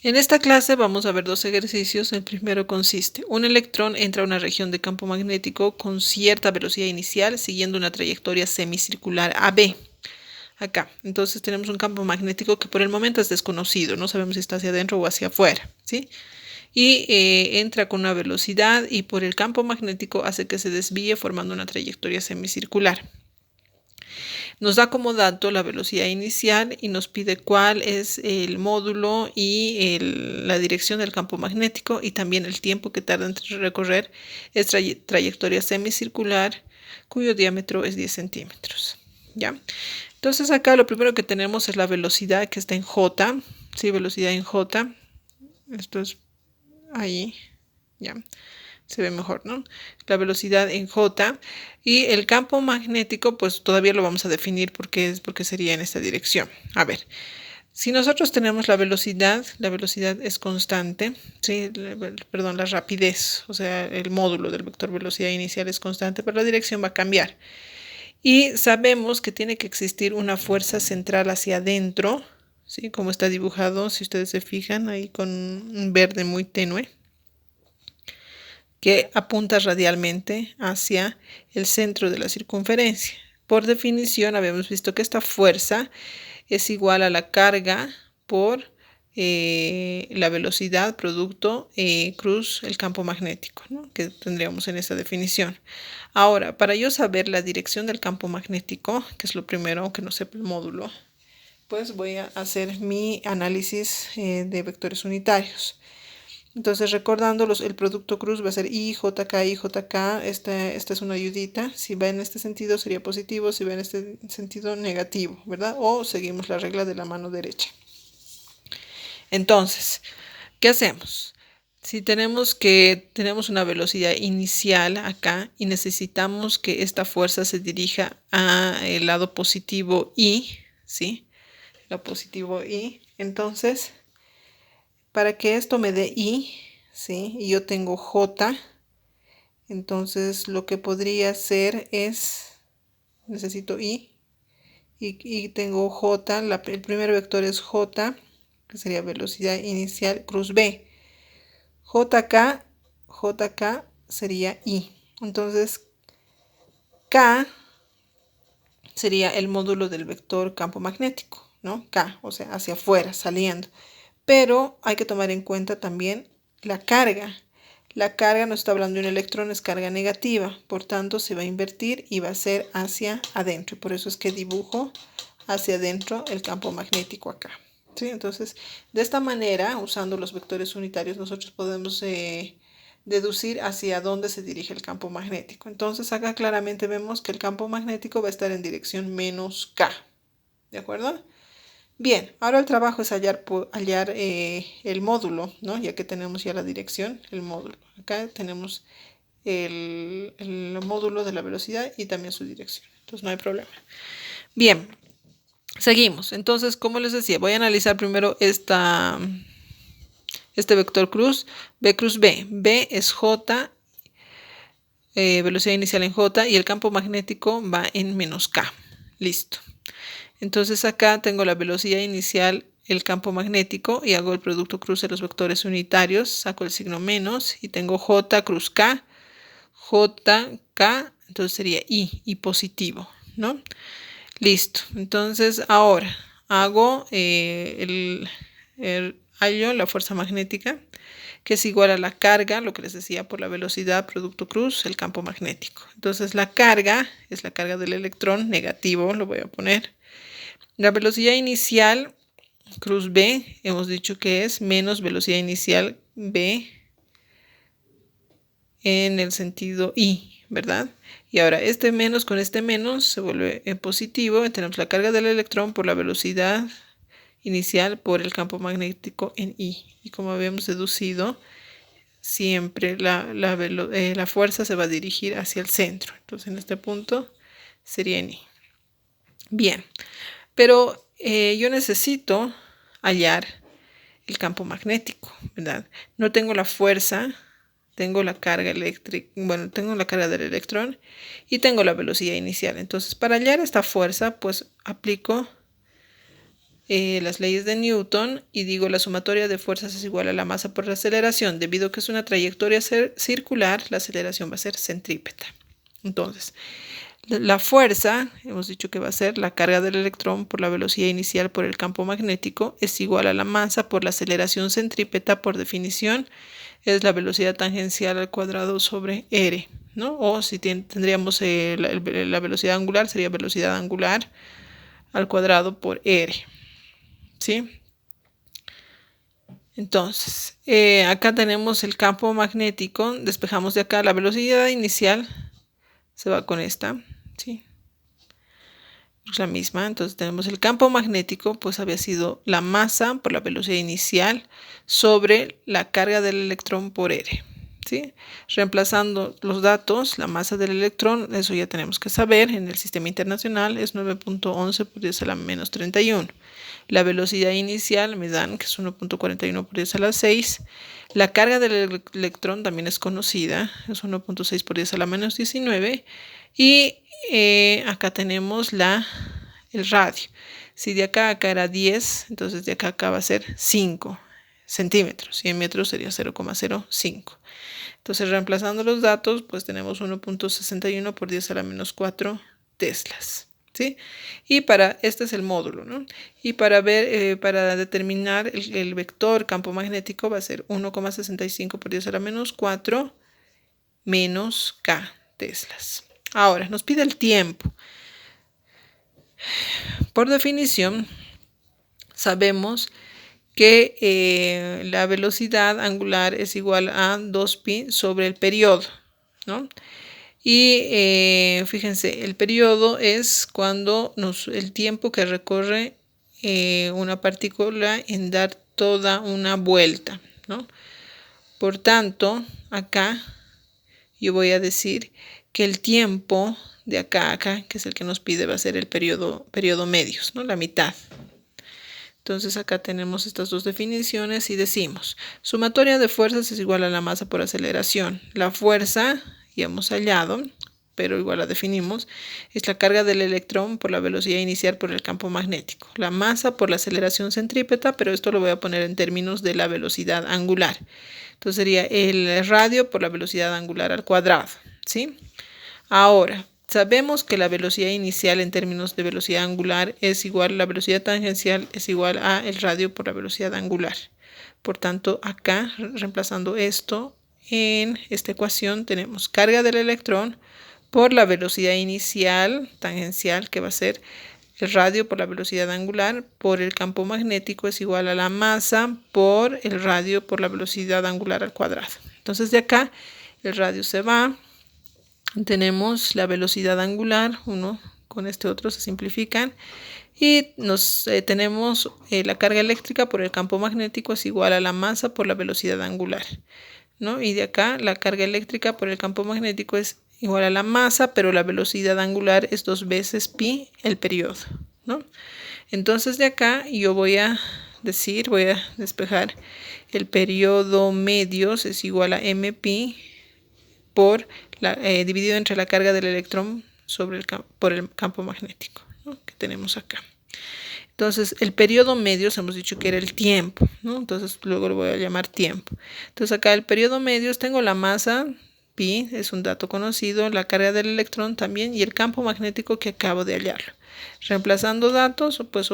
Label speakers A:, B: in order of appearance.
A: En esta clase vamos a ver dos ejercicios. El primero consiste: un electrón entra a una región de campo magnético con cierta velocidad inicial siguiendo una trayectoria semicircular AB. Acá, entonces tenemos un campo magnético que por el momento es desconocido, no sabemos si está hacia adentro o hacia afuera, ¿sí? Y entra con una velocidad y por el campo magnético hace que se desvíe formando una trayectoria semicircular. Nos da como dato la velocidad inicial y nos pide cuál es el módulo y la dirección del campo magnético y también el tiempo que tarda en recorrer esta trayectoria semicircular cuyo diámetro es 10 centímetros. ¿Ya? Entonces acá lo primero que tenemos es la velocidad que está en J, ¿sí? Velocidad en J. Esto es ahí, ¿ya? Se ve mejor, ¿no? La velocidad en J y el campo magnético, pues todavía lo vamos a definir porque sería en esta dirección. A ver, si nosotros tenemos la velocidad es constante, ¿sí? Perdón, la rapidez, o sea, el módulo del vector velocidad inicial es constante, pero la dirección va a cambiar. Y sabemos que tiene que existir una fuerza central hacia adentro, ¿sí? Como está dibujado, si ustedes se fijan, ahí con un verde muy tenue, que apunta radialmente hacia el centro de la circunferencia. Por definición, habíamos visto que esta fuerza es igual a la carga por la velocidad producto cruz el campo magnético, ¿no? Que tendríamos en esta definición. Ahora, para yo saber la dirección del campo magnético, que es lo primero, aunque no sepa el módulo, pues voy a hacer mi análisis de vectores unitarios. Entonces, recordándolos, el producto cruz va a ser I, JK, I, JK. Esta es una ayudita. Si va en este sentido sería positivo, si va en este sentido negativo, ¿verdad? O seguimos la regla de la mano derecha. Entonces, ¿qué hacemos? Si tenemos una velocidad inicial acá y necesitamos que esta fuerza se dirija al lado positivo I, ¿sí? Lo positivo I. Entonces, para que esto me dé I, ¿sí? Y yo tengo J, entonces lo que podría hacer es, necesito I, y tengo J, el primer vector es J, que sería velocidad inicial, cruz B. JK sería I. Entonces, K sería el módulo del vector campo magnético, ¿no? K, o sea, hacia afuera, saliendo. Pero hay que tomar en cuenta también la carga. La carga no está hablando de un electrón, es carga negativa, por tanto se va a invertir y va a ser hacia adentro. Por eso es que dibujo hacia adentro el campo magnético acá. ¿Sí? Entonces, de esta manera, usando los vectores unitarios, nosotros podemos deducir hacia dónde se dirige el campo magnético. Entonces, acá claramente vemos que el campo magnético va a estar en dirección menos K. ¿De acuerdo? Bien, ahora el trabajo es hallar el módulo, ¿no? Ya que tenemos ya la dirección, el módulo. Acá tenemos el módulo de la velocidad y también su dirección. Entonces no hay problema. Bien, seguimos. Entonces, como les decía, voy a analizar primero este vector cruz, B cruz B. B es J, velocidad inicial en J, y el campo magnético va en menos K. Listo. Entonces acá tengo la velocidad inicial, el campo magnético, y hago el producto cruz de los vectores unitarios, saco el signo menos y tengo J cruz K, J, K, entonces sería I positivo, ¿no? Listo. Entonces ahora hago hallo la fuerza magnética, que es igual a la carga, lo que les decía, por la velocidad producto cruz, el campo magnético. Entonces la carga es la carga del electrón, negativo, lo voy a poner. La velocidad inicial, cruz B, hemos dicho que es menos velocidad inicial B en el sentido I, ¿verdad? Y ahora este menos con este menos se vuelve positivo. Tenemos la carga del electrón por la velocidad inicial por el campo magnético en I. Y como habíamos deducido, siempre la fuerza se va a dirigir hacia el centro. Entonces en este punto sería en I. Bien, pero yo necesito hallar el campo magnético, ¿verdad? No tengo la fuerza, tengo la carga eléctrica, bueno, tengo la carga del electrón y tengo la velocidad inicial. Entonces, para hallar esta fuerza, pues aplico las leyes de Newton y digo la sumatoria de fuerzas es igual a la masa por la aceleración. Debido a que es una trayectoria circular, la aceleración va a ser centrípeta. Entonces, la fuerza, hemos dicho que va a ser la carga del electrón por la velocidad inicial por el campo magnético, es igual a la masa por la aceleración centrípeta. Por definición, es la velocidad tangencial al cuadrado sobre r, ¿no? O si tendríamos la velocidad angular, sería velocidad angular al cuadrado por r, ¿sí? Entonces, acá tenemos el campo magnético. Despejamos de acá la velocidad inicial, se va con esta, ¿sí? Es la misma. Entonces tenemos el campo magnético, pues había sido la masa por la velocidad inicial sobre la carga del electrón por r, ¿sí? Reemplazando los datos, la masa del electrón, eso ya tenemos que saber, en el sistema internacional es 9.11 por 10 a la menos 31. La velocidad inicial me dan que es 1.41 por 10 a la 6. La carga del electrón también es conocida, es 1.6 por 10 a la menos 19. Y acá tenemos el radio. Si de acá a acá era 10, entonces de acá a acá va a ser 5 centímetros. Y en metros sería 0,05. Entonces, reemplazando los datos, pues tenemos 1.61 por 10 a la menos 4 teslas, ¿sí? Y este es el módulo, ¿no? Y para determinar el vector campo magnético va a ser 1,65 por 10 a la menos 4 menos K teslas. Ahora, nos pide el tiempo. Por definición, sabemos que la velocidad angular es igual a 2pi sobre el periodo, ¿no? Y fíjense, el periodo es cuando el tiempo que recorre una partícula en dar toda una vuelta, ¿no? Por tanto, acá yo voy a decir que el tiempo de acá a acá, que es el que nos pide, va a ser el periodo medios, ¿no? La mitad. Entonces acá tenemos estas dos definiciones y decimos, sumatoria de fuerzas es igual a la masa por aceleración. La fuerza, ya hemos hallado, pero igual la definimos, es la carga del electrón por la velocidad inicial por el campo magnético. La masa por la aceleración centrípeta, pero esto lo voy a poner en términos de la velocidad angular. Entonces sería el radio por la velocidad angular al cuadrado, ¿sí? Ahora, sabemos que la velocidad inicial en términos de velocidad angular es igual, la velocidad tangencial es igual a el radio por la velocidad angular. Por tanto, acá, reemplazando esto en esta ecuación, tenemos carga del electrón por la velocidad inicial tangencial, que va a ser el radio por la velocidad angular, por el campo magnético es igual a la masa por el radio por la velocidad angular al cuadrado. Entonces de acá el radio se va, tenemos la velocidad angular, uno con este otro se simplifican, y tenemos la carga eléctrica por el campo magnético es igual a la masa por la velocidad angular, ¿no? Y de acá la carga eléctrica por el campo magnético es igual a la masa, pero la velocidad angular es 2 veces pi el periodo, ¿no? Entonces de acá yo voy a despejar el periodo medios es igual a mpi por dividido entre la carga del electrón por el campo magnético, ¿no? Que tenemos acá. Entonces, el periodo medios hemos dicho que era el tiempo, ¿no? Entonces, luego lo voy a llamar tiempo. Entonces, acá el periodo medios tengo la masa, pi, es un dato conocido, la carga del electrón también y el campo magnético que acabo de hallarlo. Reemplazando datos, pues